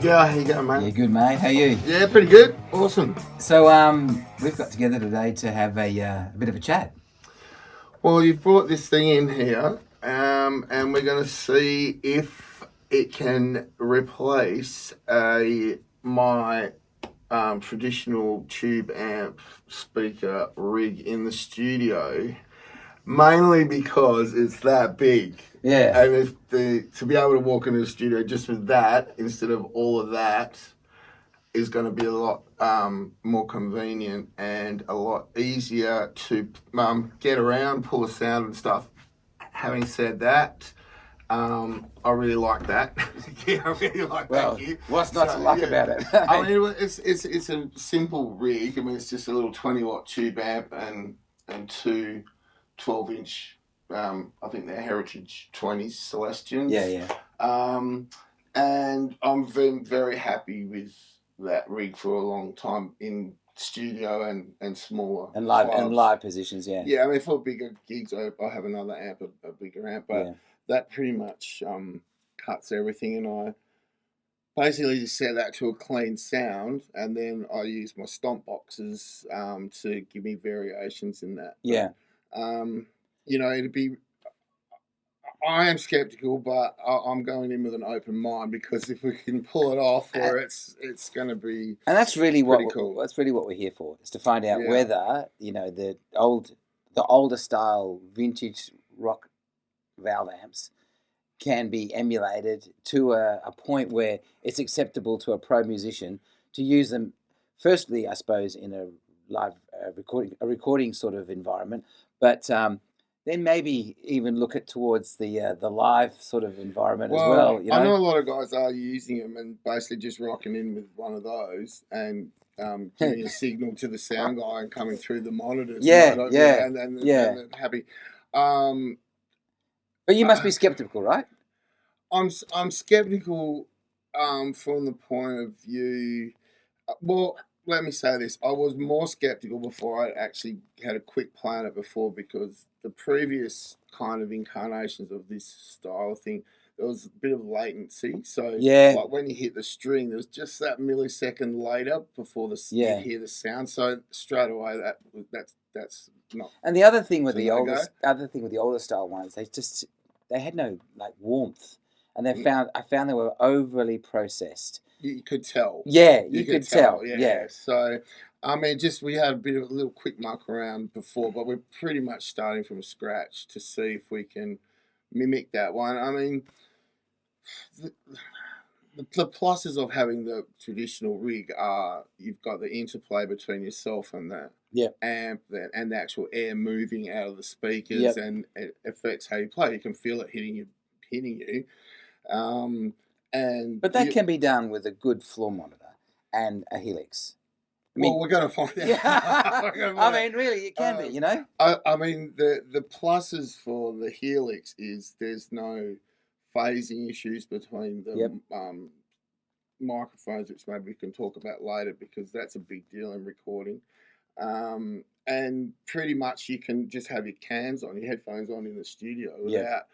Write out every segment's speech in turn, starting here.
Yeah, how you going, mate? Yeah, good, mate. How are you? Yeah, pretty good. Awesome. So, we've got together today to have a bit of a chat. Well, you've brought this thing in here, and we're going to see if it can replace my traditional tube amp speaker rig in the studio, mainly because it's that big. Yeah. And to be able to walk into the studio just with that instead of all of that is going to be a lot more convenient and a lot easier to get around, pull a sound and stuff. Having said that, I really like that. Yeah, I really like that. Gear. What's not to like about it? I mean, it's a simple rig. I mean, it's just a little 20-watt tube amp and two 12-inch. I think they're Heritage 20s Celestians. Yeah. And I'm very happy with that rig for a long time in studio and smaller and live clubs. and live positions. Yeah. I mean, for bigger gigs, I have another amp, a bigger amp, but that pretty much cuts everything. And I basically just set that to a clean sound, and then I use my stomp boxes to give me variations in that. Yeah. It'd be. I am skeptical, but I'm going in with an open mind because if we can pull it off, or it's going to be. And that's really cool. That's really what we're here for, is to find out whether the older style vintage rock valve amps can be emulated to a point where it's acceptable to a pro musician to use them. Firstly, I suppose in a live recording sort of environment, but. Then maybe even look at towards the live sort of environment as well. I know a lot of guys are using them and basically just rocking in with one of those and giving a signal to the sound guy and coming through the monitors. And they're happy. But you must be skeptical, right? I'm skeptical from the point of view. Well, let me say this. I was more skeptical before I actually had a quick play on it before, because the previous kind of incarnations of this style thing, there was a bit of latency. So like when you hit the string, there's just that millisecond later before you hear the sound. So straight away that's not. And the other thing with the older style ones, they had no like warmth, and I found they were overly processed. You could tell. Yeah, you could tell. Yeah. So, I mean, we had a little quick muck around before, but we're pretty much starting from scratch to see if we can mimic that one. I mean, the pluses of having the traditional rig are you've got the interplay between yourself and the amp and the actual air moving out of the speakers, and it affects how you play. You can feel it hitting you. But that can be done with a good floor monitor and a Helix. We're going to find out. I mean, really, it can be, I mean, the pluses for the Helix is there's no phasing issues between the microphones, which maybe we can talk about later, because that's a big deal in recording. And pretty much you can just have your headphones on in the studio without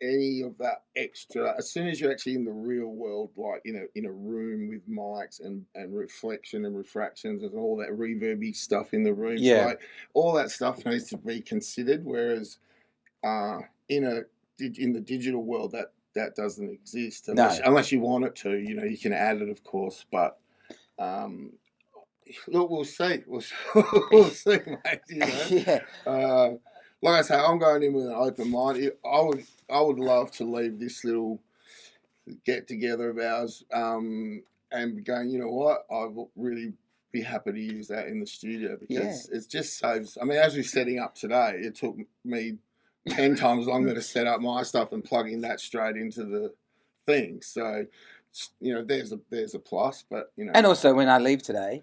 any of that extra. As soon as you're actually in the real world, like in a room with mics and reflection and refractions and all that reverby stuff in the room, like all that stuff needs to be considered. Whereas in the digital world, that doesn't exist unless you want it to. You can add it, of course, but look, we'll see. We'll see, mate. Like I say, I'm going in with an open mind. I would love to leave this little get together of ours and be going, you know what, I will really be happy to use that in the studio, because it just saves. I mean, as we're setting up today, it took me 10 times longer to set up my stuff and plugging that straight into the thing. So, there's a plus, but And also, when I leave today,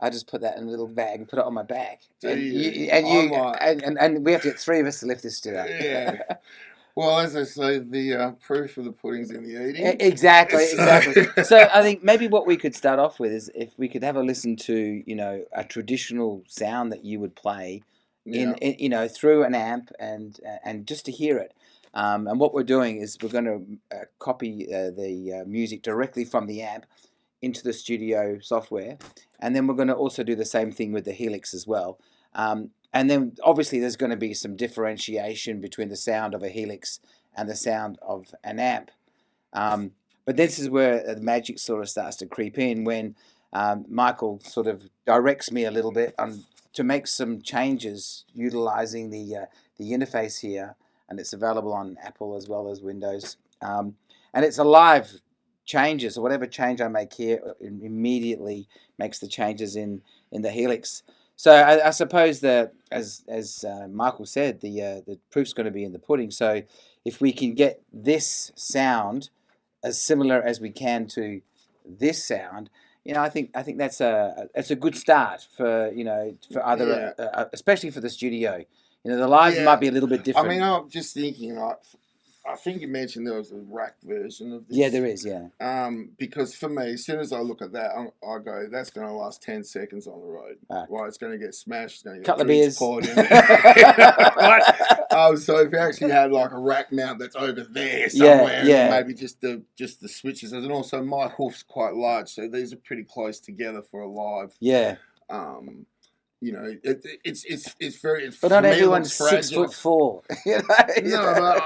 I just put that in a little bag and put it on my back. And we have to get 3 of us to lift this today. Yeah. Well, as I say, the proof of the pudding's in the eating. Exactly. So I think maybe what we could start off with is if we could have a listen to, a traditional sound that you would play in through an amp and just to hear it. And what we're doing is we're going to copy the music directly from the amp into the studio software, and then we're going to also do the same thing with the Helix as well. And then obviously there's going to be some differentiation between the sound of a Helix and the sound of an amp. But this is where the magic sort of starts to creep in when Michael sort of directs me a little bit to make some changes utilizing the interface here, and it's available on Apple as well as Windows. And it's a live changes, so whatever change I make here immediately makes the changes in the Helix. So I suppose that as Michael said, the proof's going to be in the pudding. So if we can get this sound as similar as we can to this sound, I think that's a good start for for other, especially for the studio. The live might be a little bit different. I mean, I'm just thinking, I think you mentioned there was a rack version of this. Yeah, there is, yeah. Because for me, as soon as I look at that, I go, that's going to last 10 seconds on the road. Right, it's going to get smashed. Couple of beers. Poured in. So if you actually had like a rack mount that's over there somewhere, and maybe just the switches, and also my hoof's quite large, so these are pretty close together for a live. Yeah. It's very. But not everyone's 6'4". No,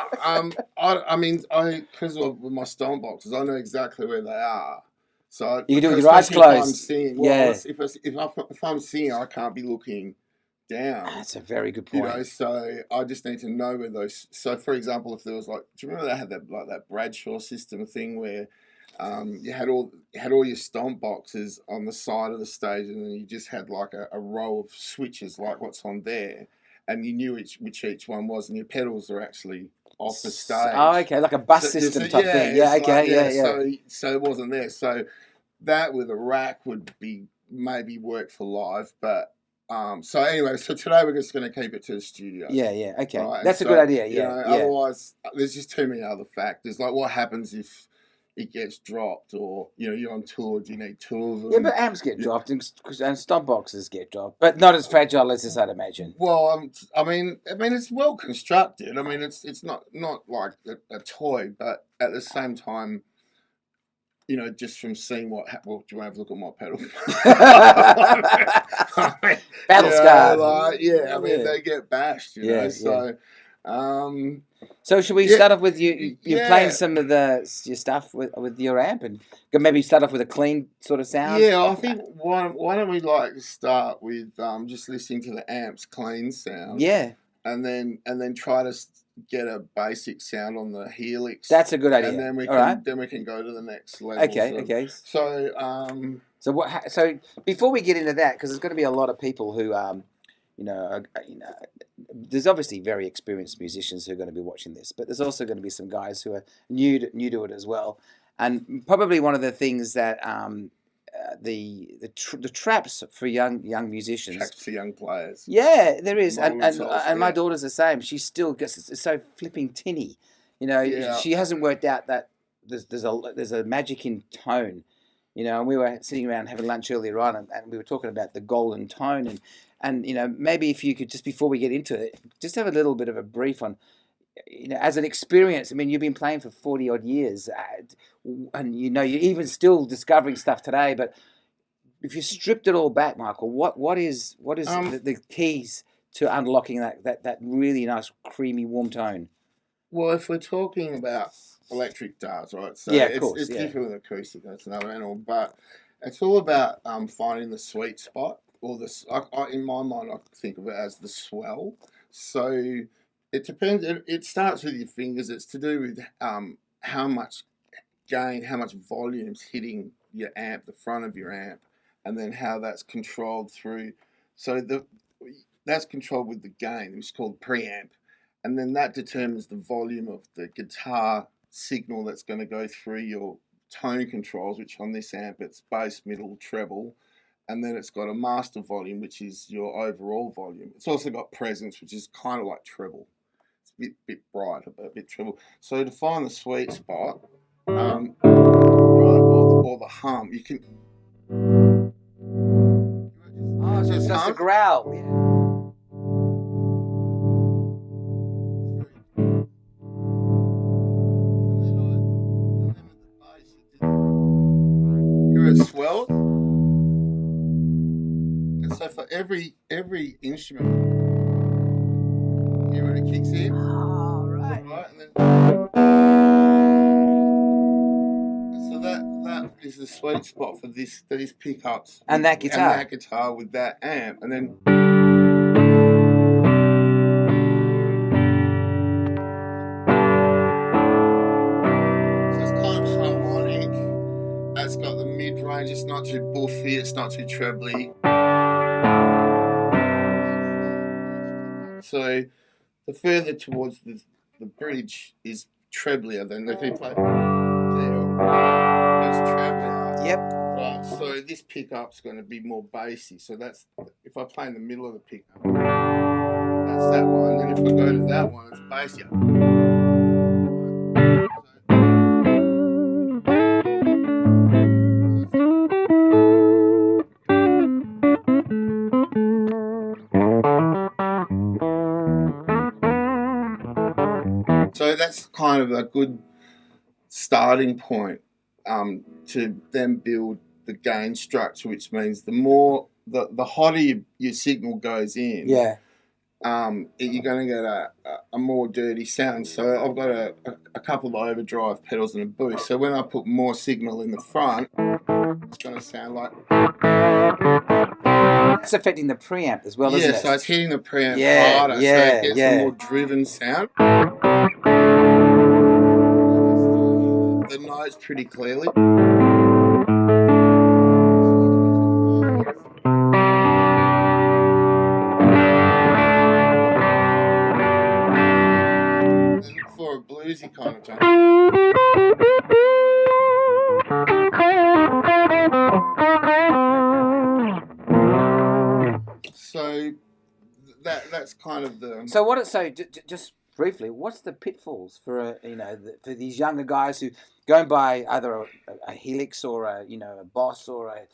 but I mean, because with my stomp boxes, I know exactly where they are. So you can do it with your eyes closed. If I'm singing, I can't be looking down. That's a very good point. So I just need to know where those. So for example, if there was do you remember they had that Bradshaw system thing where you had all your stomp boxes on the side of the stage, and then you just had like a row of switches like what's on there, and you knew which each one was, and your pedals are actually off the stage. Oh, okay, like a bus system type thing. Yeah, okay, yeah. So it wasn't there. So that with a rack would be maybe work for live, but. So anyway, so today we're just going to keep it to the studio. Yeah, okay. Right? That's a good idea, yeah. Otherwise, there's just too many other factors. Like what happens if it gets dropped, or you're on tour, do you need tools? Yeah, but amps get dropped and stomp boxes get dropped, but not as fragile as this, I'd imagine. Well, I mean, it's well constructed. I mean, it's not like a toy, but at the same time, just from seeing what happened. Do you want to have a look at my pedal? Battle scar. I mean, they get bashed, So should we start off with you playing some of your stuff with your amp, and maybe start off with a clean sort of sound? Yeah, I think why don't we start with just listening to the amp's clean sound? Yeah. And then try to get a basic sound on the Helix. That's a good idea. And then we can go to the next level. Okay. So So before we get into that, because there's going to be a lot of people who there's obviously very experienced musicians who are going to be watching this, but there's also going to be some guys who are new to it as well. And probably one of the things that the traps for young musicians, traps for young players. Yeah, there is, and my daughter's the same. She still gets it's so flipping tinny. She hasn't worked out that there's a magic in tone. And we were sitting around having lunch earlier on, and we were talking about the golden tone, and maybe if you could, just before we get into it, just have a little bit of a brief on, as an experience. I mean, you've been playing for 40 odd years, and you're even still discovering stuff today. But if you stripped it all back, Michael, what is the keys to unlocking that really nice, creamy, warm tone? Well, if we're talking about electric guitars, right? So of course, it's different with acoustic. That's another animal, but it's all about finding the sweet spot, or in my mind, I think of it as the swell. So it depends. It starts with your fingers. It's to do with how much gain, how much volume's hitting your amp, the front of your amp, and then how that's controlled through. So that's controlled with the gain, which is called preamp. And then that determines the volume of the guitar signal that's going to go through your tone controls, which on this amp it's bass, middle, treble. And then it's got a master volume, which is your overall volume. It's also got presence, which is kind of like treble. It's a bit brighter, but a bit treble. So to find the sweet spot, or the hum, you can... Oh, so it's just a growl. Yeah. swells. And so for every instrument, here when it kicks in. Oh, right. And then, so that is the sweet spot for these pickups. And that guitar. And that guitar with that amp. And then it's got the mid-range, it's not too buffy, it's not too trebly. So the further towards the bridge is treblier than if you play there, it's treblier. Yep. Right, so this pickup's going to be more bassy. So that's, if I play in the middle of the pickup, that's that one. And if I go to that one, it's bassier. So that's kind of a good starting point to then build the gain structure, which means the more the hotter your signal goes in, yeah, you're going to get a more dirty sound. So I've got a couple of overdrive pedals and a boost. So when I put more signal in the front, it's going to sound like. It's affecting the preamp as well, isn't it? Yeah, so it's hitting the preamp harder, yeah, so it gets a more driven sound. The notes pretty clearly. And for a bluesy kind of tone. So that's kind of the. So what? So just briefly, what's the pitfalls for for these younger guys who going by either a Helix or a Boss or a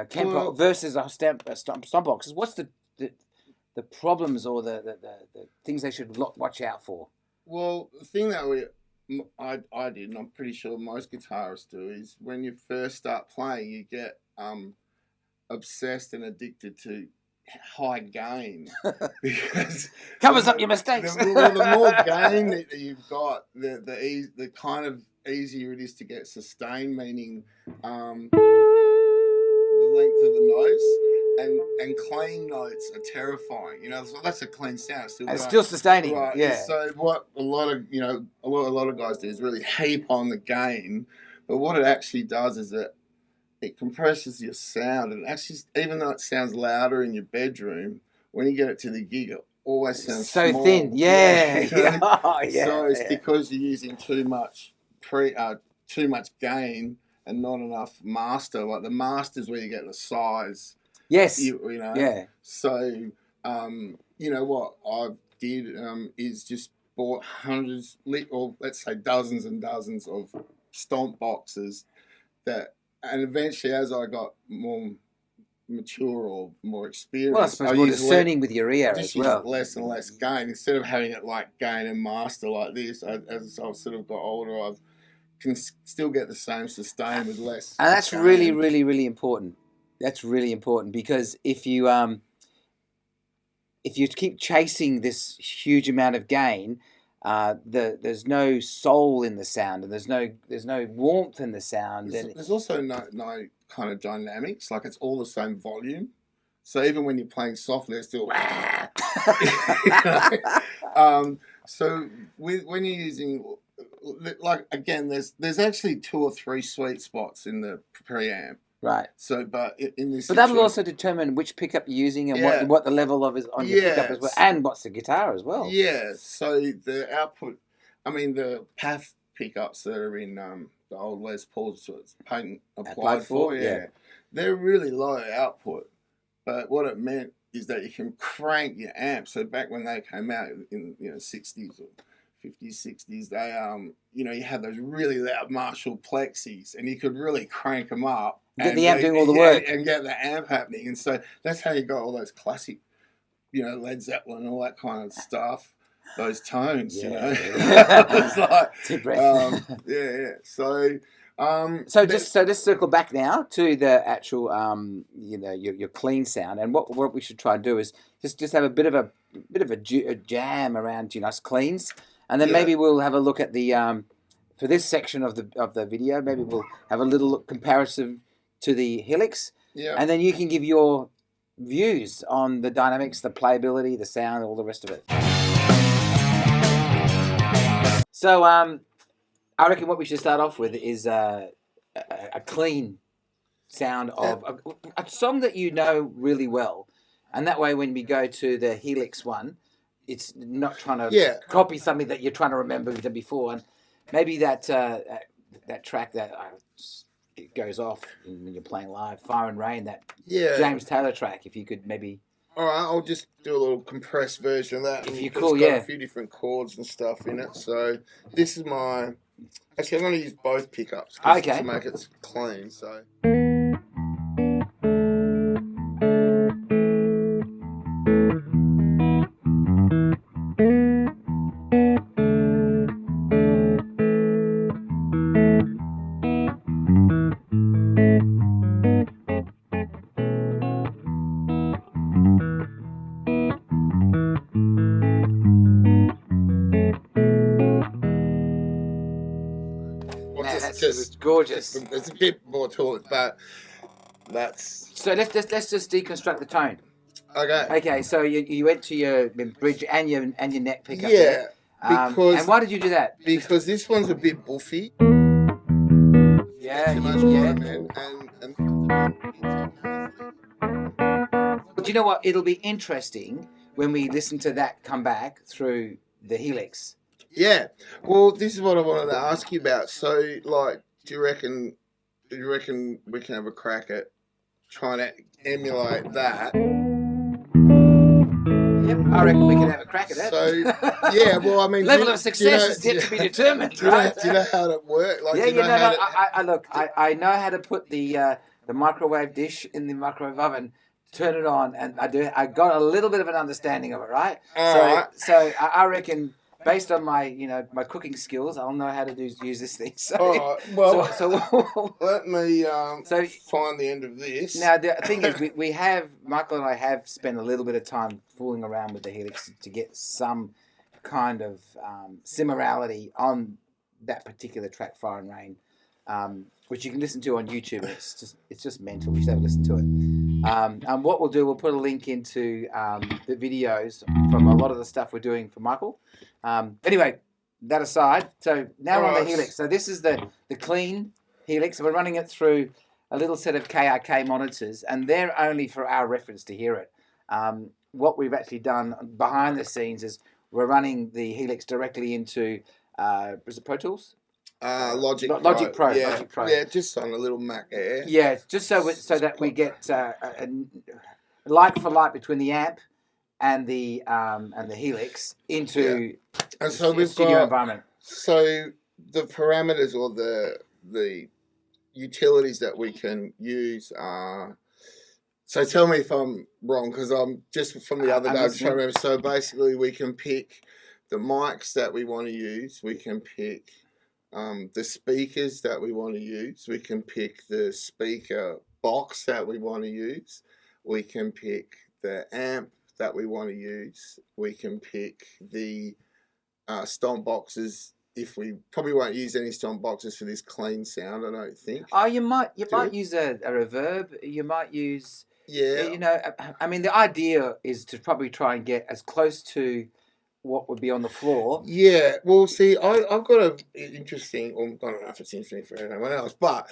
Kemper versus a stomp boxes? What's the problems or the things they should watch out for? Well, the thing that I did, and I'm pretty sure most guitarists do, is when you first start playing, you get obsessed and addicted to high gain because covers up your mistakes. The more gain that you've got, the kind of easier it is to get sustain, meaning the length of the notes. And clean notes are terrifying. So that's a clean sound. It's still sustaining. Right. Yeah. So what a lot of guys do is really heap on the gain, but what it actually does is it compresses your sound, and actually, even though it sounds louder in your bedroom, when you get it to the gig, it always sounds so small. thin. Yeah. So it's because you're using too much gain and not enough master. Like the master's where you get the size. Yes. Yeah. So, what I did is just bought hundreds, or let's say dozens and dozens of stomp boxes and eventually as I got more mature or more experienced, well, I suppose more discerning with your ear as well. Less and less gain. Instead of having it like gain and master like this, as I've sort of got older, I can still get the same sustain with less. And that's really, really, really important. That's really important because if you keep chasing this huge amount of gain, there's no soul in the sound, and there's no warmth in the sound. There's also no kind of dynamics. Like it's all the same volume. So even when you're playing softly, it's still. So when you're using, like again, there's actually 2 or 3 sweet spots in the preamp. Right. So, but in this. But that'll also determine which pickup you're using and what the level of is on your pickup as well, and what's the guitar as well. Yeah. So the output, the PAF pickups that are in the old Les Pauls, so it's patent applied for, they're really low output. But what it meant is that you can crank your amp. So back when they came out in 60s or 50s, 60s, they you had those really loud Marshall plexis, and you could really crank them up. Get the amp doing all the work. And get the amp happening. And so that's how you got all those classic, Led Zeppelin, all that kind of stuff, those tones, It's like, deep breath. So So just circle back now to the actual your clean sound, and what we should try and do is just have a bit of a jam around nice cleans, and then maybe we'll have a look at the for this section of the video. Maybe we'll have a little comparison to the Helix, and then you can give your views on the dynamics, the playability, the sound, all the rest of it. So I reckon what we should start off with is a clean sound of a song that you know really well. And that way when we go to the Helix one, it's not trying to copy something that you're trying to remember before. And maybe that track that it goes off when you're playing live, Fire and Rain, that James Taylor track, if you could maybe... All right, I'll just do a little compressed version of that. If you cool, got a few different chords and stuff in it. So this is my... Actually, I'm going to use both pickups to make it clean. So. It's gorgeous. It's a bit more to it, but that's... So let's just deconstruct the tone. Okay. Okay, so you went to your bridge and your neck pickup. Yeah. Because and why did you do that? Because this one's a bit buffy. Yeah. But you know what? It'll be interesting when we listen to that come back through the Helix. Yeah. Well, this is what I wanted to ask you about. So, like, do you reckon we can have a crack at trying to emulate that? Yep, I reckon we can have a crack at it. So, yeah, well, I mean... Level of success is yet to be determined, right? Do you know how that works? Like, I know how to put the microwave dish in the microwave oven, turn it on, and I got a little bit of an understanding of it, right? So I reckon... Based on my cooking skills, I'll know how to use this thing. So, all right. Well, so let me find the end of this. Now, the thing is, Michael and I have spent a little bit of time fooling around with the Helix to get some kind of similarity on that particular track, Fire and Rain, which you can listen to on YouTube. And it's just mental. You should have a listen to it. And what we'll do, we'll put a link into the videos from a lot of the stuff we're doing for Michael. Anyway, that aside, so now we're on the Helix. So this is the clean Helix. We're running it through a little set of KRK monitors, and they're only for our reference to hear it. What we've actually done behind the scenes is we're running the Helix directly into, is it Pro Tools? Logic Pro. Yeah. Logic Pro. Yeah, just on a little Mac Air. Yeah, just so that we get a like for like between the amp and the Helix into and so we've studio environment. So the parameters or the utilities that we can use are. So tell me if I'm wrong, because I'm just from the other day. I'm trying to remember. So basically, we can pick the mics that we want to use. We can pick the speakers that we want to use. We can pick the speaker box that we want to use. We can pick the amp that we want to use. We can pick the stomp boxes. If we probably won't use any stomp boxes for this clean sound, I don't think. Oh, you might use a reverb. You might use. Yeah. You know, I mean, the idea is to probably try and get as close to what would be on the floor. Yeah. Well, see, I've got an interesting. Well, I don't know if it's interesting for anyone else, but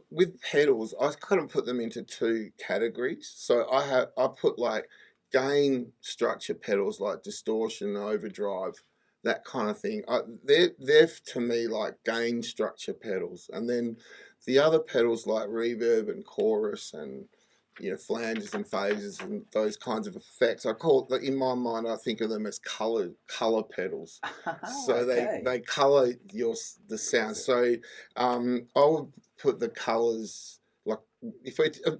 with pedals, I kind of put them into two categories. So I put like gain structure pedals, like distortion, overdrive, that kind of thing. They're to me like gain structure pedals, and then the other pedals like reverb and chorus and flanges and phases and those kinds of effects. I call it, in my mind, I think of them as color pedals. So okay. they color the sound. So I would put the colors like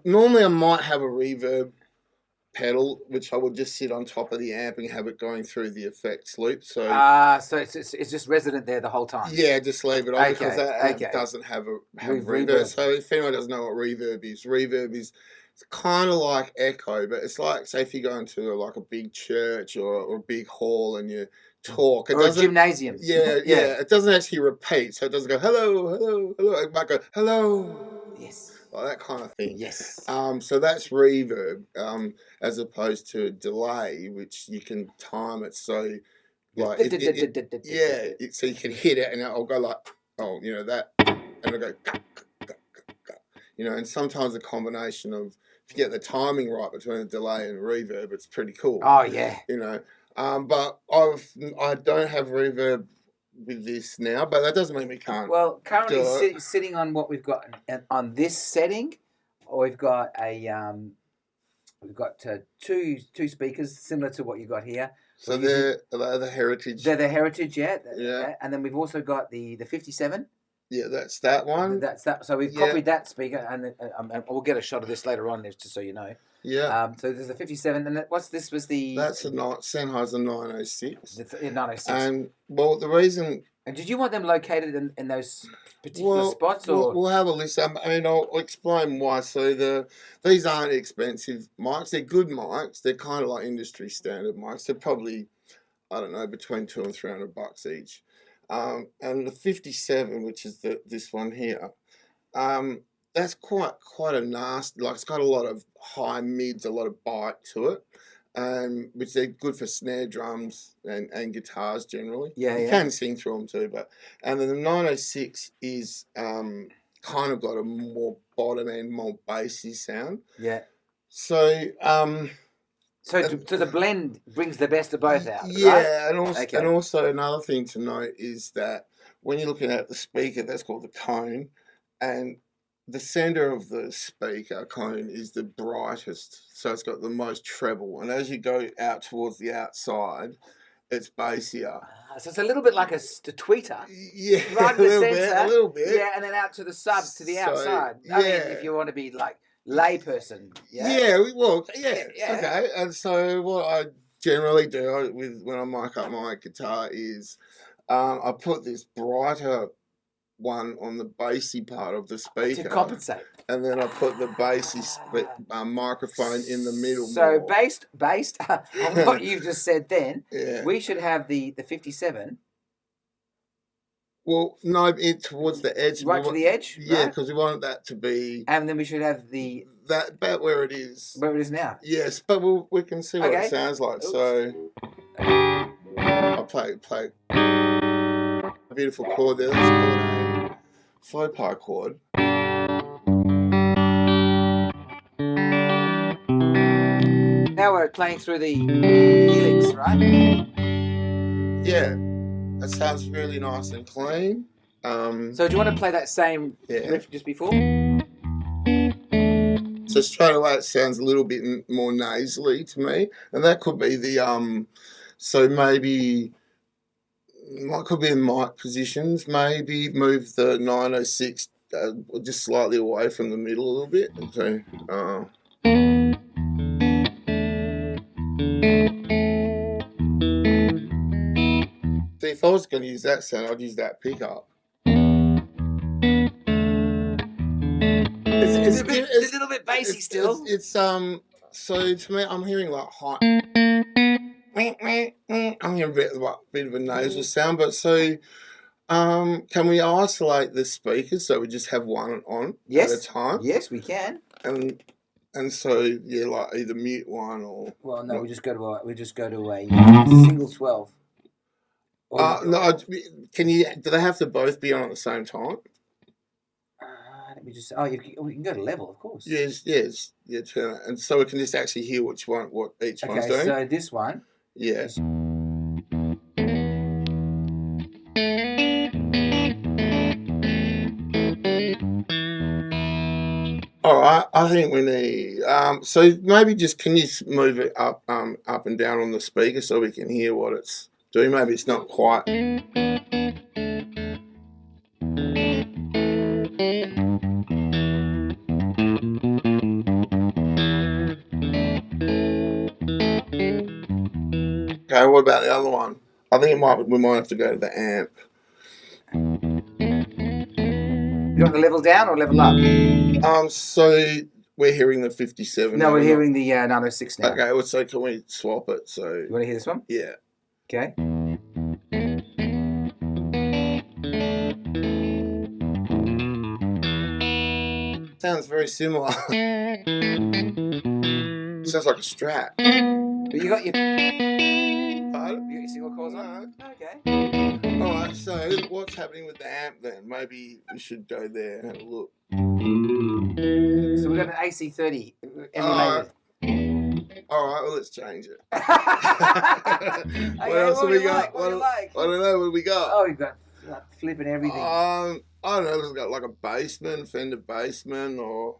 normally I might have a reverb pedal, which I would just sit on top of the amp and have it going through the effects loop. So so it's just resident there the whole time. Yeah, just leave it on because that amp doesn't have reverb. So if anyone doesn't know what reverb is it's kind of like echo, but it's like, say, if you go into like a big church or a big hall and you talk, or a gymnasium. Yeah, it doesn't actually repeat, so it doesn't go hello, hello, hello. It might go hello. Yes. Like that kind of thing. Yes. So that's reverb, as opposed to delay, which you can time it so like so you can hit it and it'll go like, oh, that, and it'll go, and sometimes a combination of, if you get the timing right between the delay and reverb, it's pretty cool. Oh yeah. But I don't have reverb with this now, but that doesn't mean we can't. Well, currently sitting on what we've got on this setting, we've got two speakers similar to what you got here. So they're the Heritage. They're the Heritage, yeah. Yeah. And then we've also got the 57. Yeah, that's that one. That's that. So we've copied that speaker, and we'll get a shot of this later on, just so you know. Yeah. So there's the 57, and what's this? Was the? That's a Sennheiser 906. It's 906. And the reason. And did you want them located in those particular spots, or we'll have a list. I'll explain why. So these aren't expensive mics. They're good mics. They're kind of like industry standard mics. They're probably, I don't know, between $200 and $300 each. And the 57, which is this one here, that's quite a nasty. Like, it's got a lot of high mids, a lot of bite to it, which they're good for snare drums and guitars generally. Yeah, you can sing through them too, and then the 906 is kind of got a more bottom end, more bassy sound. Yeah. So So the blend brings the best of both out. Yeah, right? and also another thing to note is that when you're looking at the speaker, that's called the cone, and the center of the speaker cone is the brightest, so it's got the most treble. And as you go out towards the outside, it's bassier. So it's a little bit like a tweeter. Yeah, right in the center, a little bit. Yeah, and then out to the subs to the outside. I mean, if you want to be like layperson. Yeah. Okay. And so what I generally do when I mic up my guitar is I put this brighter one on the bassy part of the speaker to compensate, and then I put the bassy microphone in the middle. So based on what you've just said, then we should have the 57. Well, no, towards the edge. Right to the edge? Yeah, because we wanted that to be... And then we should have that about where it is. Where it is now? Yes, but we can see what it sounds like. Oops. So I'll play a beautiful chord there. That's called a faux pas chord. Now we're playing through the Helix, right? Yeah. That sounds really nice and clean. So do you want to play that same riff just before? So straight away it sounds a little bit more nasally to me. And that could be the, so maybe, could be in mic positions, maybe move the 906 just slightly away from the middle a little bit. Okay. If I was going to use that sound, I'd use that pickup. It's a little bit bassy still. It's so to me, I'm hearing like high. I'm hearing a bit of a nasal sound, but so can we isolate the speakers so we just have one on at a time? Yes, we can. And so like either mute one or. Well, no, we just go to a single 12. No, do they have to both be on at the same time? Let me just. We can go to level, of course. Yes. Yeah, turn it, and so we can just actually hear what each one's doing. Okay, so this one. Yeah. All right, I think we need. So maybe can you move it up and down on the speaker so we can hear what it's doing? Maybe it's not quite. What about the other one? I think we might have to go to the amp. You want the level down or level up? So we're hearing the 57. No, we're hearing the 906 now. Okay, well, so can we swap it? So you want to hear this one? Yeah. Okay. Sounds very similar. Sounds like a Strat. But you got your... Pardon? You got your single coils on? Okay. Alright, so what's happening with the amp then? Maybe we should go there and have a look. So we've got an AC30 emulated. Alright, well, let's change it. Okay, what else have we got? What do you like? I don't know, what have we got? Oh, we've got flipping everything. I don't know, we've got like a Bassman, Fender Bassman, or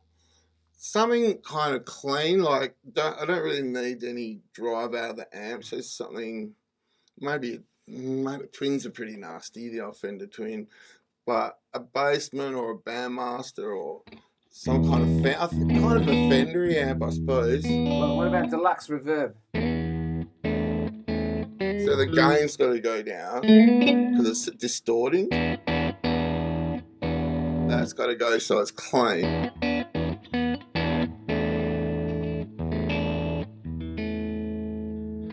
something kind of clean. Like, I don't really need any drive out of the amp, so something, maybe Twins are pretty nasty, the old Fender Twin, but a Bassman or a Bandmaster or some kind of a Fendery amp, I suppose. Well, what about deluxe reverb? So the gain's got to go down because it's distorting. That's got to go so it's clean.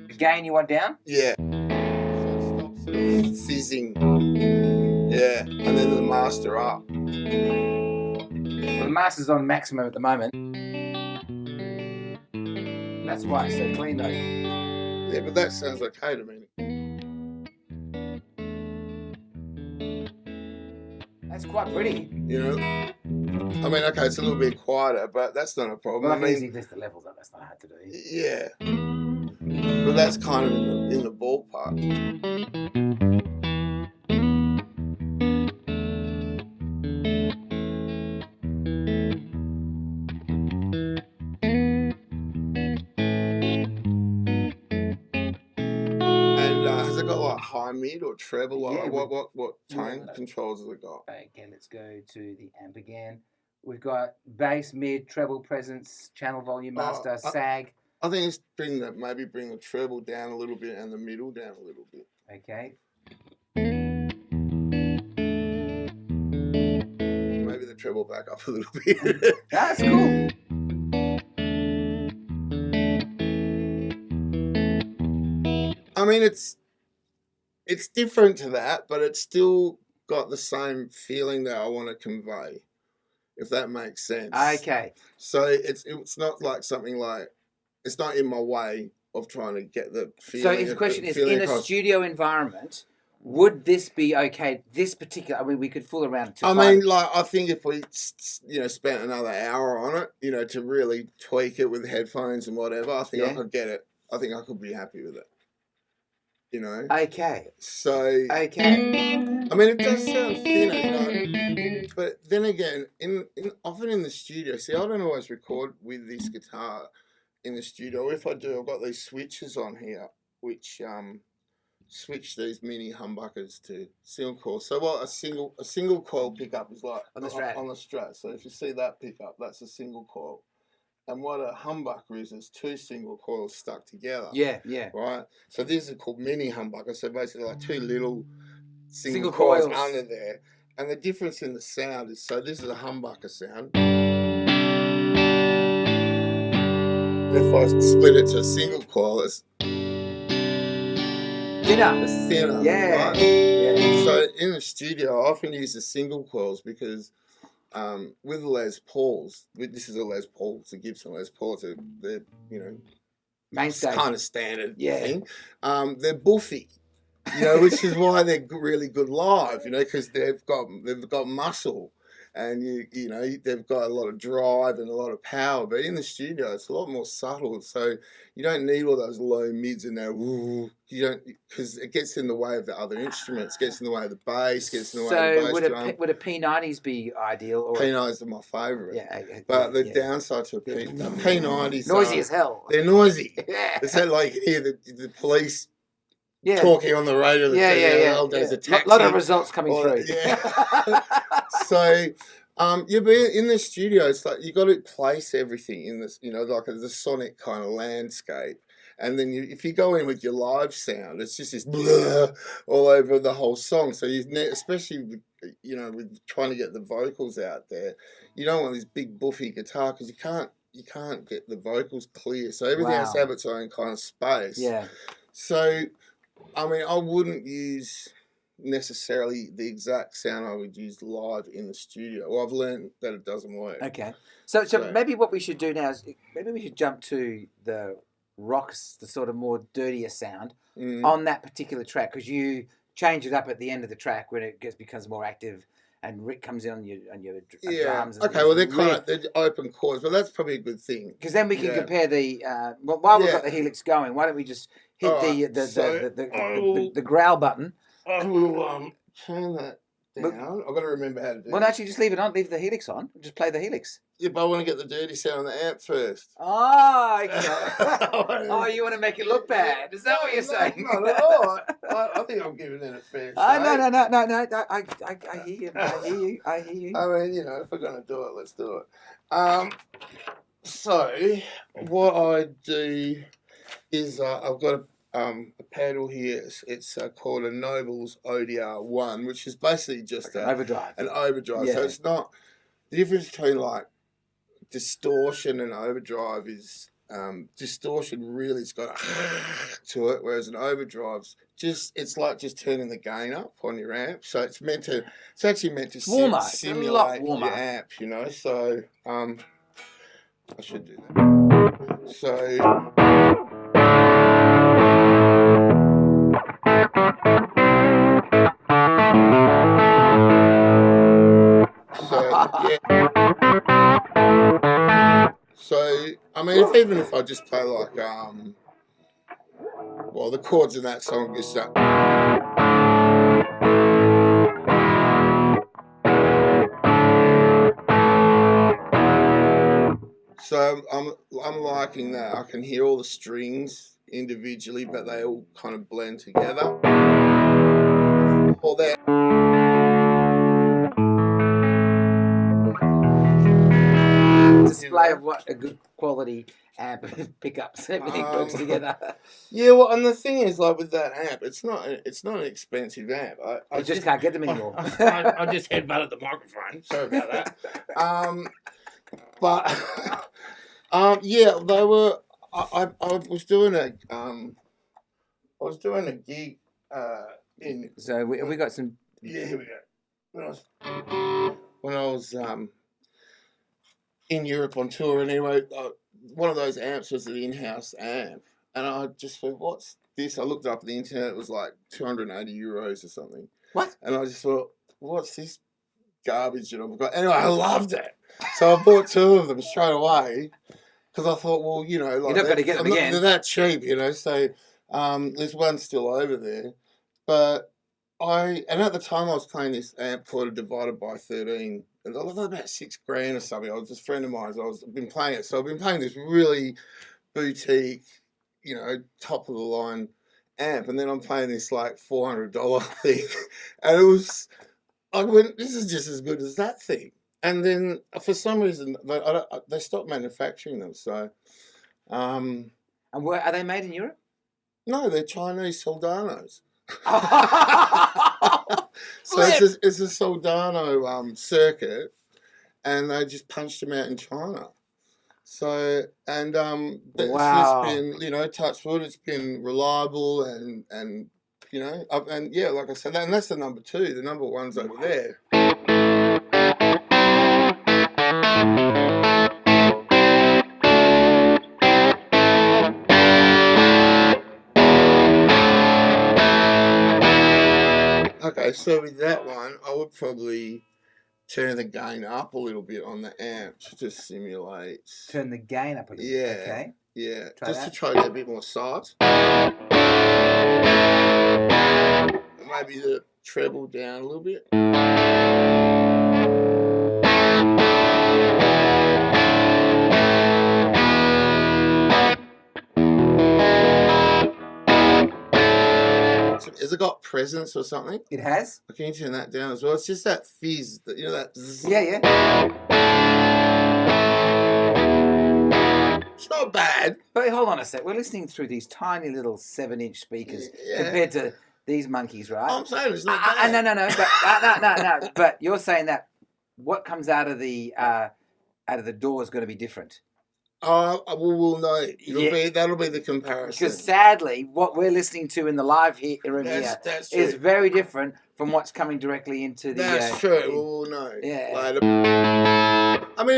The gain you want down? Yeah. So it stops sort of fizzing. Yeah, and then the master up. Well, the master's on maximum at the moment. That's why it's so clean though. Yeah, but that sounds okay to me. That's quite pretty. You know? I mean, okay, it's a little bit quieter, but that's not a problem. Well, I mean, easily lift the levels up, that's not hard to do. Yeah. But that's kind of in the ballpark. High, mid, or treble? Yeah, what tone controls have we got? Okay, let's go to the amp again. We've got bass, mid, treble, presence, channel volume, master, sag. I think it's bring the treble down a little bit and the middle down a little bit. Okay. Maybe the treble back up a little bit. That's cool. I mean, it's different to that, but it's still got the same feeling that I want to convey, if that makes sense. Okay. So it's not like something like, it's not in my way of trying to get the feeling. So if the question is, in a studio environment, would this be okay? This particular, I mean, we could fool around. I mean, like, I think if we, spent another hour on it, to really tweak it with headphones and whatever, I think I could get it. I think I could be happy with it. Okay. So. Okay. I mean, it does sound thinner, but then again, often in the studio, see, I don't always record with this guitar in the studio. If I do, I've got these switches on here, which switch these mini humbuckers to single coil. So what a single coil pickup is like on the Strat. On the Strat. So if you see that pickup, that's a single coil. And what a humbucker is two single coils stuck together. Yeah, yeah. Right? So these are called mini humbuckers. So basically like two little single coils under there. And the difference in the sound is, so this is a humbucker sound. If I split it to a single coil, it's thinner. It's thinner. Yeah. Right? Yeah. So in the studio, I often use the single coils because with Les Pauls, this is a Les Paul, it's a Gibson Les Paul, so they're, mainstay, kind of standard thing. They're buffy, which is why they're really good live, because they've got muscle, and they've got a lot of drive and a lot of power. But in the studio, it's a lot more subtle, so you don't need all those low mids in there. You don't, because it gets in the way of the other instruments, gets in the way of the bass, gets in the way of the bass drum. Would a P90s be ideal? Or P90s are my favourite. Yeah, but the downside to a P90s, noisy as hell. They're noisy. Yeah. It's like you hear the police talking on the radio. There's a taxi. A lot of results coming through. Yeah. So, but in the studio, it's like you got to place everything in this, like the sonic kind of landscape. And then if you go in with your live sound, it's just this blah all over the whole song. So especially with, with trying to get the vocals out there, you don't want this big buffy guitar because you can't get the vocals clear. So everything has to have its own kind of space. Yeah. So, I mean, I wouldn't use necessarily the exact sound I would use live in the studio. Well, I've learned that it doesn't work. Okay. So maybe what we should do now is maybe we should jump to the rocks, the sort of more dirtier sound on that particular track, because you change it up at the end of the track when it becomes more active. And Rick comes in on your drums. Okay, well, they're open chords, but that's probably a good thing. Because then we can compare the... while we've got the Helix going, why don't we just hit the growl button? I will turn that down. I've got to remember how to do it. Well, actually, just leave the Helix on. Just play the Helix. Yeah, but I want to get the dirty sound on the amp first. Oh, okay. Oh, you want to make it look bad? Is that what you're saying? Not at all. I think I'm giving it a fair shake. No. I hear you. I hear you. I mean, if we're going to do it, let's do it. So, what I do is I've got a pedal here. It's called a Noble's ODR1, which is basically just an overdrive. An overdrive. Yeah. So it's not... The difference between, like, distortion and overdrive is distortion really has got to it, whereas an overdrive's it's like just turning the gain up on your amp. So it's actually meant to simulate your amp, So I should do that. So So, I mean, even if I just play like, the chords in that song is that. So I'm liking that. I can hear all the strings individually, but they all kind of blend together. Or that. Display of what a good quality amp pickups, everything works together. Yeah, well, and the thing is, like with that amp, it's not an expensive amp. I just can't get them anymore. I just headbutted the microphone. Sorry about that. Yeah, they were. I was doing a gig in. So we got some. Yeah, here we go. When I was in Europe on tour, and anyway, one of those amps was an in-house amp, and I just thought, what's this? I looked up on the internet, it was like €280 or something. What? And I just thought, what's this garbage that I've got? Anyway, I loved it. So I bought two of them straight away, because I thought, well, like, you're not going to get them again. They're that cheap, so there's one still over there. But and at the time I was playing this amp called a Divided by 13, and I was about $6,000 or something. I was just a friend of mine, I've been playing it. So I've been playing this really boutique, top of the line amp, and then I'm playing this like $400 thing, and I went, this is just as good as that thing. And then for some reason they stopped manufacturing them. So, and are they made in Europe? No, they're Chinese Soldanos. So it's a Soldano circuit, and they just punched them out in China. So, and it's been, touch wood, it's been reliable and and yeah, like I said, and that's the number two. The number one's over there. Okay, so with that one, I would probably turn the gain up a little bit on the amp to simulate. Turn the gain up a little bit? Yeah. Okay. Yeah, just to try to get a bit more size. Maybe the treble down a little bit. Has it got presence or something? It has. Can you turn that down as well? It's just that fizz, that zzz. Yeah. It's not bad. But hold on a sec. We're listening through these tiny little 7-inch speakers compared to these monkeys, right? I'm saying it's not bad. No. But no. But you're saying that what comes out of the door is going to be different. We'll know. That'll be the comparison. Because sadly, what we're listening to in the live room here is very different from what's coming directly into the. That's true. We'll know. Yeah. Later. I mean,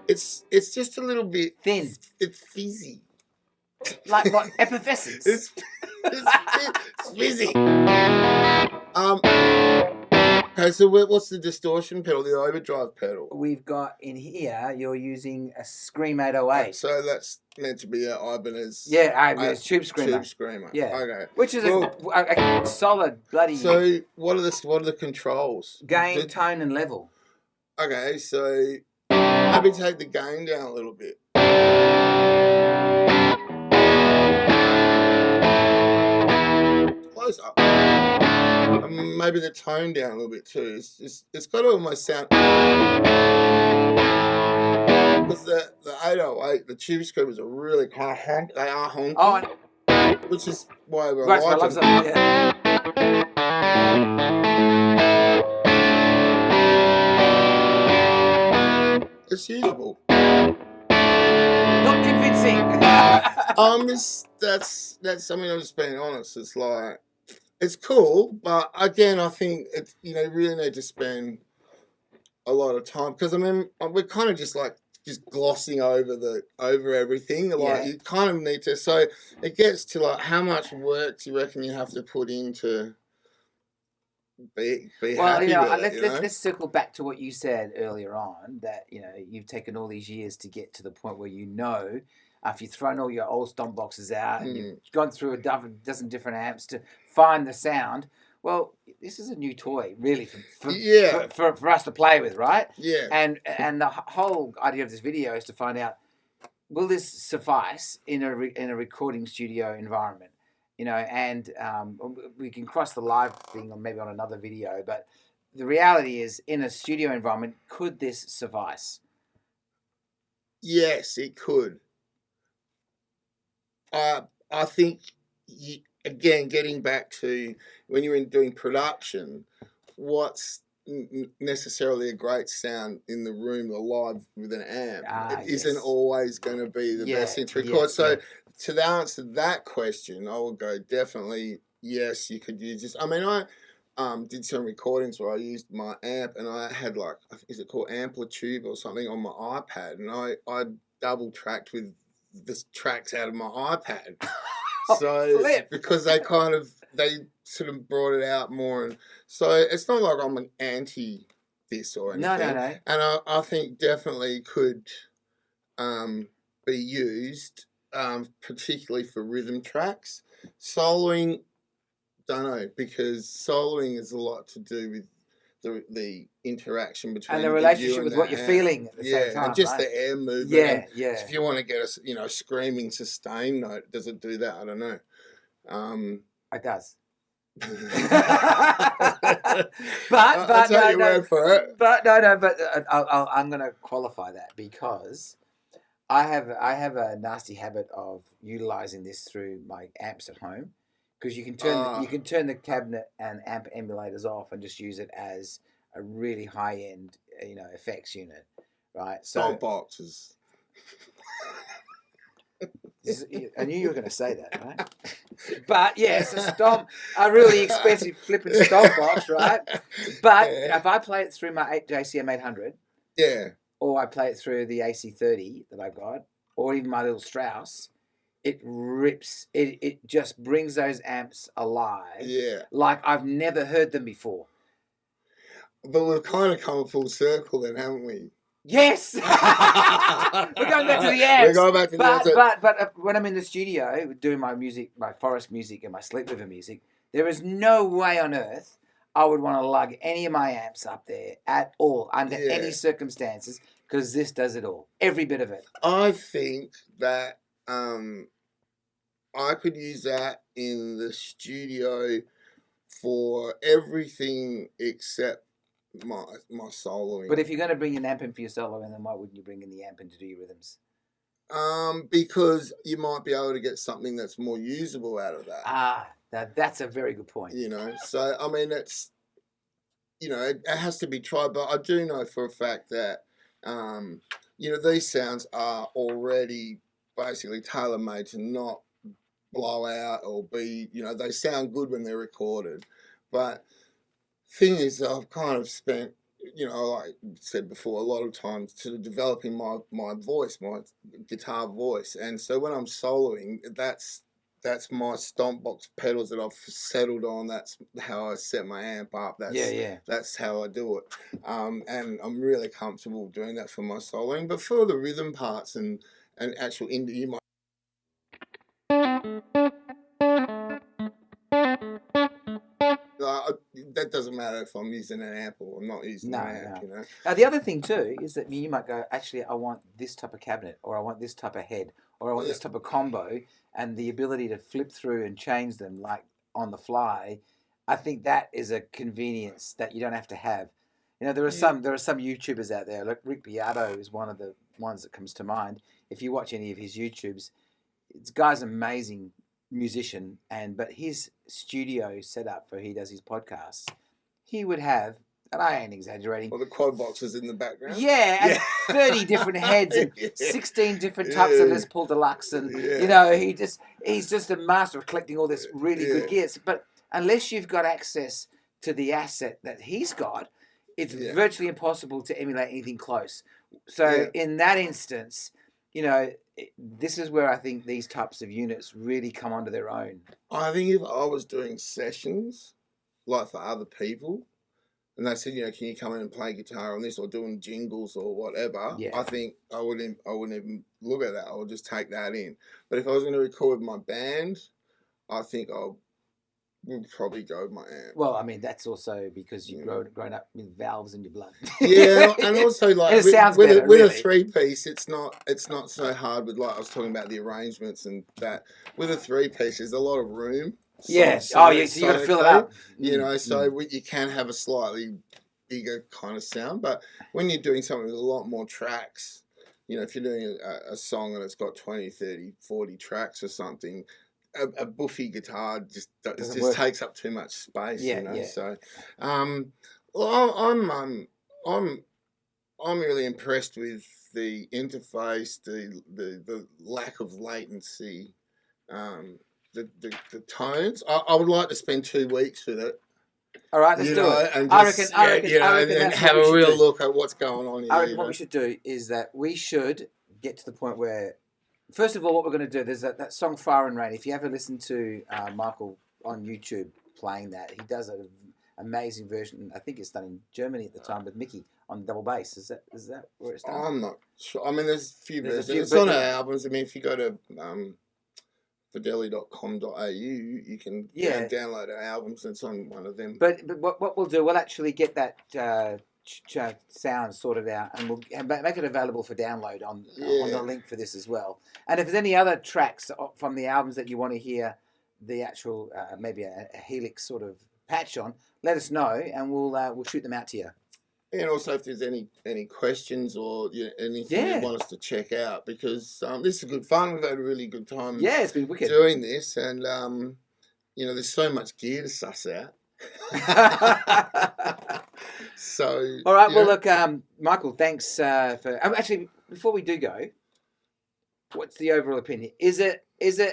it's just a little bit thin. It's fizzy. Like what? Effervescence. It's fizzy. Okay, so what's the distortion pedal, the overdrive pedal? We've got in here, you're using a Scream 808. So that's meant to be an Ibanez. Yeah, Ibanez Tube Screamer. Tube Screamer. Yeah. Okay. Which is a solid bloody. So what are the controls? Gain, tone, and level. Okay, so maybe take the gain down a little bit. Close up. Maybe the tone down a little bit too. It's got to almost sound because the 808, the Tube Screamers are really kind of honky. They are honky. Oh, which is why we're like them. Yeah. It's usable. Not convincing. That's something I'm just being honest. It's like. It's cool, but again, I think it's, really need to spend a lot of time because I mean we're kind of just glossing over everything. Like you kind of need to. So it gets to like how much work do you reckon you have to put in to be happy with it, let's circle back to what you said earlier on that you've taken all these years to get to the point where after you've thrown all your old stomp boxes out and you've gone through a dozen different amps to find the sound. Well, this is a new toy, really, for us to play with, right? Yeah. And the whole idea of this video is to find out, will this suffice in a recording studio environment? And we can cross the live thing or maybe on another video, but the reality is, in a studio environment, could this suffice? Yes, it could. I think, again, getting back to when you're doing production, what's necessarily a great sound in the room or live with an amp isn't always going to be the best thing to record. So to answer that question, I would go definitely yes, you could use this. I mean, I did some recordings where I used my amp and I had is it called Amplitude or something on my iPad, and I double tracked with the tracks out of my iPad. So because they sort of brought it out more, and so it's not like I'm an anti this or anything. No. And I think definitely could be used, particularly for rhythm tracks. Soloing, don't know, because soloing is a lot to do with the interaction between and the relationship with what you're feeling at the same time, and just the air movement. Yeah. If you want to get a screaming sustain note, does it do that? I don't know. It does. but I'll take your word for it. But no. But I'm going to qualify that because I have a nasty habit of utilizing this through my amps at home. Because you can turn the cabinet and amp emulators off and just use it as a really high end, effects unit, right? So stomp boxes. I knew you were going to say that, right? But yes, a really expensive flipping stomp box, right? But if I play it through my JCM 800, or I play it through the AC30 that I've got, or even my little Strauss. It rips. It just brings those amps alive. Yeah. Like I've never heard them before. But we've kind of come full circle then, haven't we? Yes. We're going back to the amps. We're going back to the amps. But when I'm in the studio doing my music, my forest music and my sleepover music, there is no way on earth I would want to lug any of my amps up there at all under any circumstances because this does it all. Every bit of it. I think that I could use that in the studio for everything except my soloing. But if you're going to bring an amp in for your solo, then why wouldn't you bring in the amp in to do your rhythms? Because you might be able to get something that's more usable out of that. That's a very good point. You know, so I mean, it's, you know, it has to be tried, but I do know for a fact that, you know, these sounds are already basically tailor-made to not blow out or be, you know, they sound good when they're recorded. But thing is, I've kind of spent, you know, like I said before, a lot of times to developing my voice, my guitar voice. And so when I'm soloing, that's my stomp box pedals that I've settled on. That's how I set my amp up. That's how I do it. And I'm really comfortable doing that for my soloing. But for the rhythm parts and actual indie, you might. That doesn't matter if I'm using an amp or I'm not using an amp. You know? Now the other thing too is that you might go, actually, I want this type of cabinet, or I want this type of head, or I want this type of combo, and the ability to flip through and change them like on the fly. I think that is a convenience that you don't have to have. You know, there are some YouTubers out there. Like Rick Beato is one of the ones that comes to mind. If you watch any of his YouTubes, this guy's amazing musician, but his studio setup for he does his podcasts, he would have, and I ain't exaggerating, the quad boxes in the background, and 30 different heads and 16 different types of Les Paul Deluxe, and you know, he's just a master of collecting all this really good gears. But unless you've got access to the asset that he's got, it's virtually impossible to emulate anything close. So in that instance, you know, this is where I think these types of units really come onto their own. I think if I was doing sessions, like for other people, and they said, you know, can you come in and play guitar on this, or doing jingles or whatever, I think I wouldn't even look at that. I would just take that in. But if I was going to record with my band, I think we'll probably go with my amp. Well, I mean, that's also because you've grown up with valves in your blood. And also like it sounds with better, a 3-piece, it's not so hard with, like I was talking about the arrangements and that. With a 3-piece, there's a lot of room. So you got to fill it up. You know, so you can have a slightly bigger kind of sound. But when you're doing something with a lot more tracks, you know, if you're doing a song and it's got 20, 30, 40 tracks or something, a buffy guitar just takes up too much space, you know. So, well, I'm really impressed with the interface, the lack of latency, the tones. I would like to spend 2 weeks with it. All right, let's do it. And I reckon, and have a real look at what's going on here. I reckon what we should do is that we should get to the point where, first of all, what we're going to do, there's that song Fire and Rain. If you ever listen to Michael on YouTube playing that, he does an amazing version. I think it's done in Germany at the time with Mickey on double bass. Is that where it's done? I'm not sure. I mean, there's a few versions. It's on our albums. I mean, if you go to Vdelli.com.au, you can download our albums. It's on one of them. But what we'll do, we'll actually get that sound sorted out, and we'll make it available for download on the link for this as well. And if there's any other tracks from the albums that you want to hear the actual maybe a Helix sort of patch on, let us know, and we'll shoot them out to you. And also, if there's any questions or anything you want us to check out, because this is good fun. We've had a really good time. Yeah, it's been wicked doing this, and you know, there's so much gear to suss out. So, all right. Well, look, Michael, thanks for. Actually, before we do go, what's the overall opinion? Is it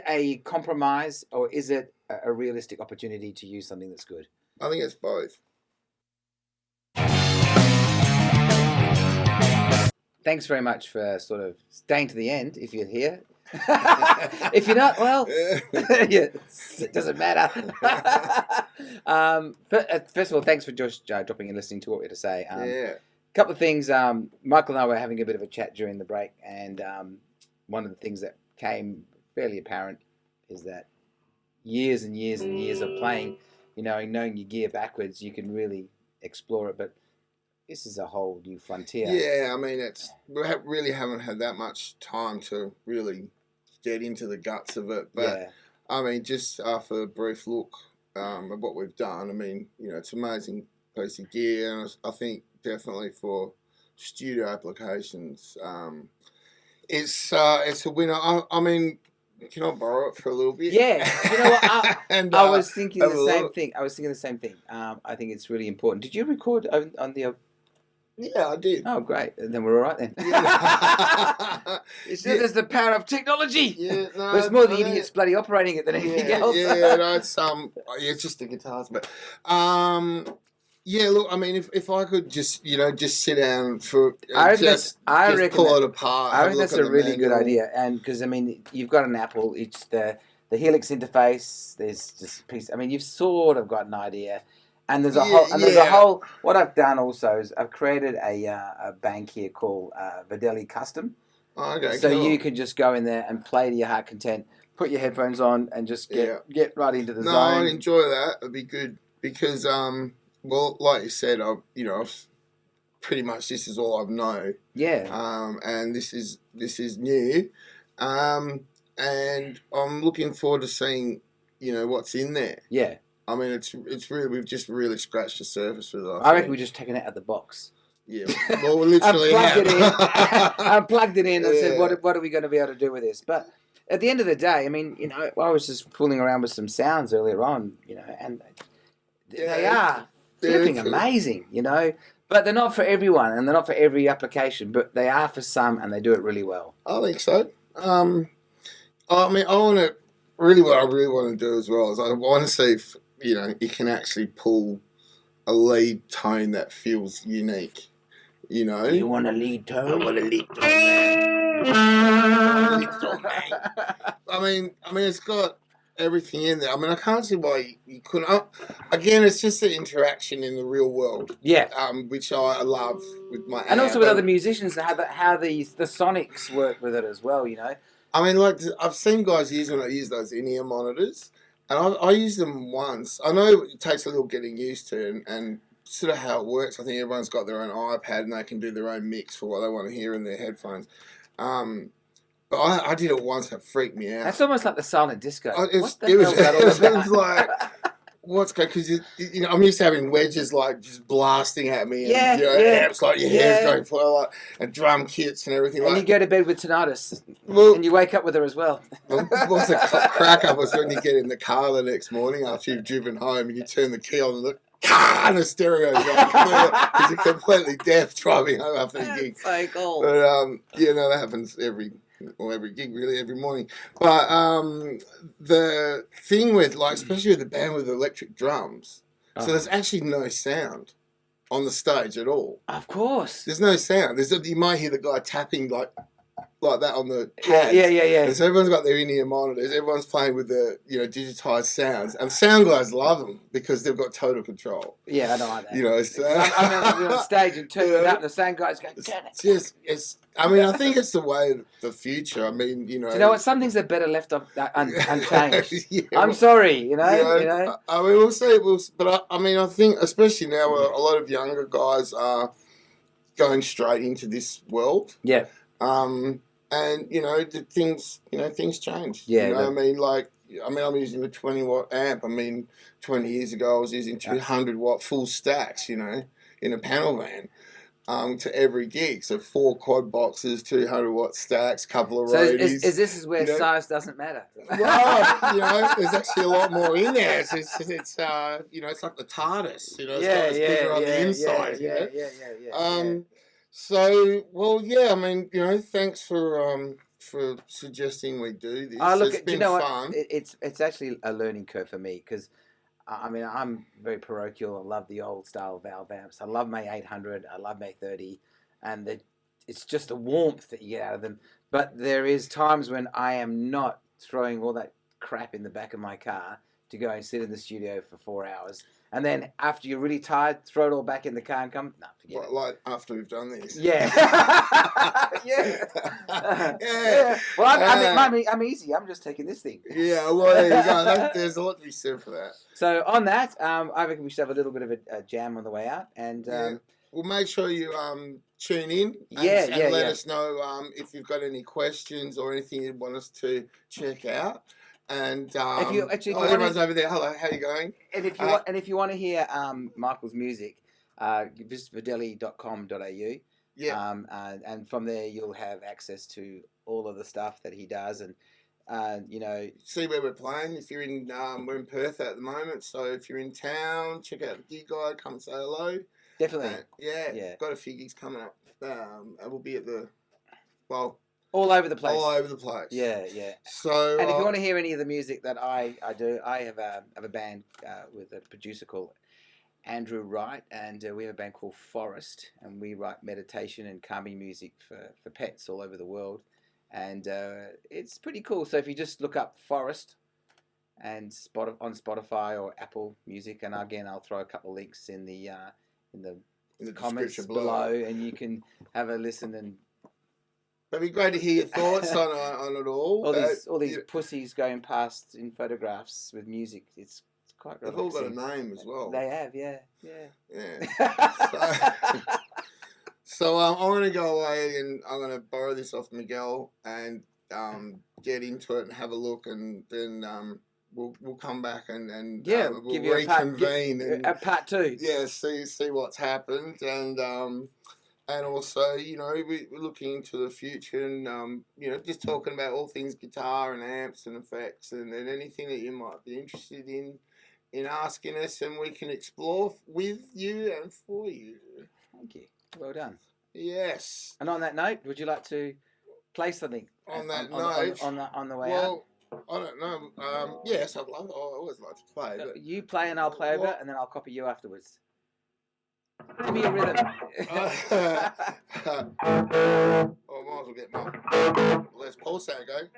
a compromise, or is it a realistic opportunity to use something that's good? I think it's both. Thanks very much for sort of staying to the end, if you're here. If you're not, well, it doesn't matter. First of all, thanks for Josh dropping and listening to what we had to say. A couple of things. Michael and I were having a bit of a chat during the break, and one of the things that came fairly apparent is that years and years and years of playing, you know, knowing your gear backwards, you can really explore it. But this is a whole new frontier. Yeah, I mean, we really haven't had that much time to really get into the guts of it. But I mean, just after a brief look at what we've done, I mean, you know, it's amazing piece of gear, and I think definitely for studio applications, it's a winner. I mean, can I borrow it for a little bit? Yeah, you know what? And, I was thinking have the a same look. thing. I was thinking the same thing. I think it's really important. Did you record on the? Yeah, I did. Oh, great. Then we're all right then. Yeah. It's there's the power of technology. Yeah, no, But it's more the idiots bloody operating it than anything else. Yeah, no, it's it's just the guitars, but yeah. Look, I mean, if I could just just sit down for I reckon pull it apart. I reckon that's a really good idea, and because I mean, you've got an Apple. It's the Helix interface. There's just a piece. I mean, you've sort of got an idea. And there's a whole. What I've done also is I've created a bank here called Vdelli Custom. Oh, okay. So you can just go in there and play to your heart content. Put your headphones on and just get right into the zone. No, I'd enjoy that. It'd be good because well, like you said, I've pretty much this is all I've known. Yeah. And this is new. And I'm looking forward to seeing what's in there. Yeah. I mean, it's really we've just really scratched the surface with it. I reckon we're just taking it out of the box. Yeah, well, we literally I plugged it in and said, "What are we going to be able to do with this?" But at the end of the day, I mean, I was just fooling around with some sounds earlier on, and they are flipping amazing, But they're not for everyone, and they're not for every application. But they are for some, and they do it really well. I think so. I mean, what I really want to do as well is I want to see if you can actually pull a lead tone that feels unique. You want a lead tone? I want a lead tone, man. I mean, it's got everything in there. I mean, I can't see why you couldn't. Again, it's just the interaction in the real world. Yeah. Which I love with my and also with other musicians, how the sonics work with it as well. I mean, like I've seen guys use those in-ear monitors, and I used them once. I know it takes a little getting used to, and sort of how it works. I think everyone's got their own iPad and they can do their own mix for what they want to hear in their headphones. But I did it once. It freaked me out. That's almost like the silent disco. It was like, what's going? Because I'm used to having wedges like just blasting at me, and amps like your hair's going fly, and drum kits and everything. And you go to bed with tinnitus, and you wake up with her as well. What's a crack up was when you get in the car the next morning after you've driven home and you turn the key on and look. And the stereo's on because you're completely deaf driving home after the gig. So cool. But that happens every gig really, every morning. But the thing with especially with the band with electric drums, so there's actually no sound on the stage at all. Of course, there's no sound. You might hear the guy tapping like that on the pads. Yeah. And so everyone's got their in-ear monitors. Everyone's playing with the digitized sounds, and sound guys love them because they've got total control. Yeah, I don't like that. I remember on stage and turn it up, and the sound guys go, "Turn it." I mean, I think it's the way of the future. I mean, Do you know what? Some things are better left unchanged. Yeah, I'm sorry, I mean, we'll see. But I think especially now, a lot of younger guys are going straight into this world. Yeah. And the things change. Yeah. I'm using a 20-watt amp. I mean, 20 years ago I was using 200-watt full stacks. In a panel van. To every gig, so 4 quad boxes, 200-watt stacks, couple of roadies. So is where size doesn't matter? Well, there's actually a lot more in there. It's it's like the TARDIS. It's bigger on the inside. Yeah. So, well, yeah, I mean, thanks for suggesting we do this. It's been fun. It's actually a learning curve for me because, I mean, I'm very parochial. I love the old style valve amps. I love my 800. I love my 30, and it's just the warmth that you get out of them. But there is times when I am not throwing all that crap in the back of my car to go and sit in the studio for 4 hours. And then after you're really tired, throw it all back in the car and come. No, forget it. Like after we've done this. Yeah. Yeah. Well, I'm easy. I'm just taking this thing. Yeah. Well, there you go. There's a lot to be said for that. So on that, I reckon we should have a little bit of a jam on the way out, and well, make sure you tune in. And let us know if you've got any questions or anything you want us to check out. And if you actually, everyone's over there. Hello, how you going? And if you want to hear Michael's music, visit vdelli.com.au. Yeah. And from there you'll have access to all of the stuff that he does, and see where we're playing. If you're in, we're in Perth at the moment, so if you're in town, check out the gig guide. Come say hello. Definitely. Yeah. Got a few gigs coming up. We'll be at all over the place. All over the place. Yeah. So, and if you want to hear any of the music that I do, I have a band with a producer called Andrew Wright, and we have a band called Forest, and we write meditation and calming music for pets all over the world. And it's pretty cool. So if you just look up Forest and on Spotify or Apple Music, and again I'll throw a couple of links in the comments below, and you can have a listen. And it'd be great to hear your thoughts on it all. All these pussies going past in photographs with music. It's quite relaxing. They've all got a name as well. They have, yeah. So I'm going to go away and I'm going to borrow this off Miguel and get into it and have a look, and then we'll come back and we'll give you reconvene a part two. Yeah, see what's happened, and also we're looking into the future, and just talking about all things guitar and amps and effects and anything that you might be interested in asking us, and we can explore with you and for you. Thank you. Well done. Yes. And on that note, would you like to play something? On the way out? I don't know. Yes, I always like to play. But you play and I'll play over it, and then I'll copy you afterwards. Give me a rhythm. I might as well get my Les Paul sound going.